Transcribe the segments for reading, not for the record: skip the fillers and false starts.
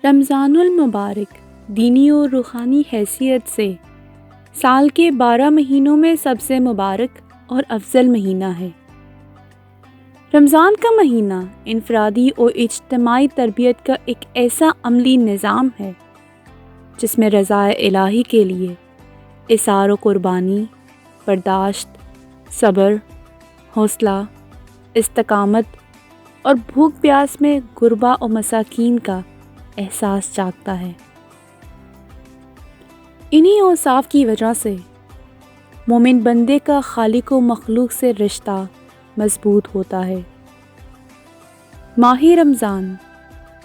رمضان المبارک دینی اور روحانی حیثیت سے سال کے 12 مہینوں میں سب سے مبارک اور افضل مہینہ ہے۔ رمضان کا مہینہ انفرادی اور اجتماعی تربیت کا ایک ایسا عملی نظام ہے جس میں رضائے الہی کے لیے اثار و قربانی، برداشت، صبر، حوصلہ، استقامت اور بھوک پیاس میں غربا و مساکین کا احساس جاگتا ہے۔ انہی اوصاف کی وجہ سے مومن بندے کا خالق و مخلوق سے رشتہ مضبوط ہوتا ہے۔ ماہ رمضان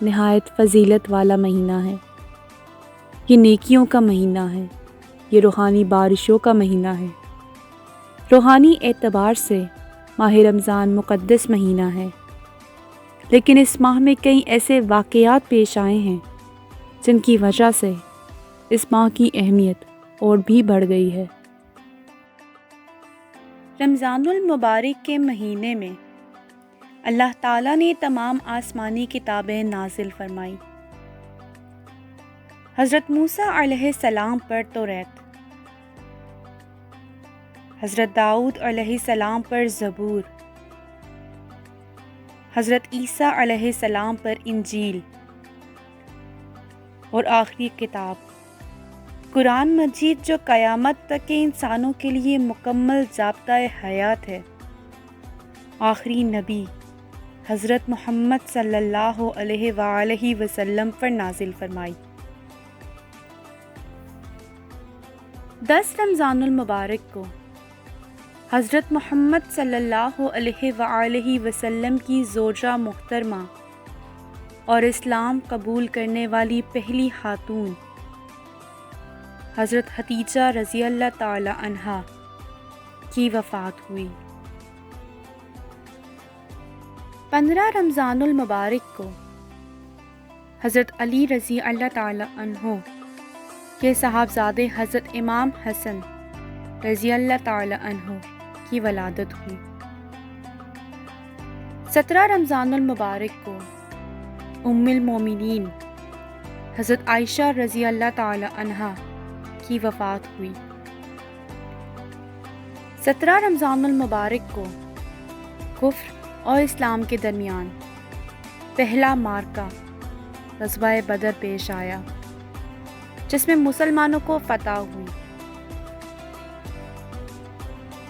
نہایت فضیلت والا مہینہ ہے۔ یہ نیکیوں کا مہینہ ہے، یہ روحانی بارشوں کا مہینہ ہے۔ روحانی اعتبار سے ماہ رمضان مقدس مہینہ ہے، لیکن اس ماہ میں کئی ایسے واقعات پیش آئے ہیں جن کی وجہ سے اس ماہ کی اہمیت اور بھی بڑھ گئی ہے۔ رمضان المبارک کے مہینے میں اللہ تعالیٰ نے تمام آسمانی کتابیں نازل فرمائیں۔ حضرت موسیٰ علیہ السلام پر توریت، حضرت داؤد علیہ السلام پر زبور، حضرت عیسیٰ علیہ السلام پر انجیل، اور آخری کتاب قرآن مجید جو قیامت تک کے انسانوں کے لیے مکمل ضابطۂ حیات ہے، آخری نبی حضرت محمد صلی اللہ علیہ وآلہ وسلم پر نازل فرمائی۔ 10 رمضان المبارک کو حضرت محمد صلی اللہ علیہ وآلہ وسلم کی زوجہ محترمہ اور اسلام قبول کرنے والی پہلی خاتون حضرت خدیجہ رضی اللہ تعالی عنہا کی وفات ہوئی۔ 15 رمضان المبارک کو حضرت علی رضی اللہ تعالی عنہ کے صاحبزادے حضرت امام حسن رضی اللہ تعالی عنہ کی ولادت ہوئی۔ 17 رمضان المبارک کو ام المومنین حضرت عائشہ رضی اللہ تعالی عنہا کی وفات ہوئی۔ 17 رمضان المبارک کو کفر اور اسلام کے درمیان پہلا معرکہ غزوہ بدر پیش آیا، جس میں مسلمانوں کو فتح ہوئی۔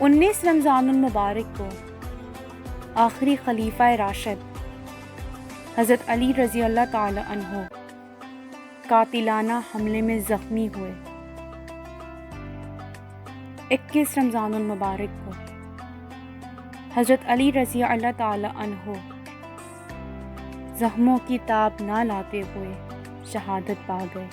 19 رمضان المبارک کو آخری خلیفہ راشد حضرت علی رضی اللہ تعالی عنہ قاتلانہ حملے میں زخمی ہوئے۔ 21 رمضان المبارک کو حضرت علی رضی اللہ تعالی عنہ زخموں کی تاب نہ لاتے ہوئے شہادت پا گئے۔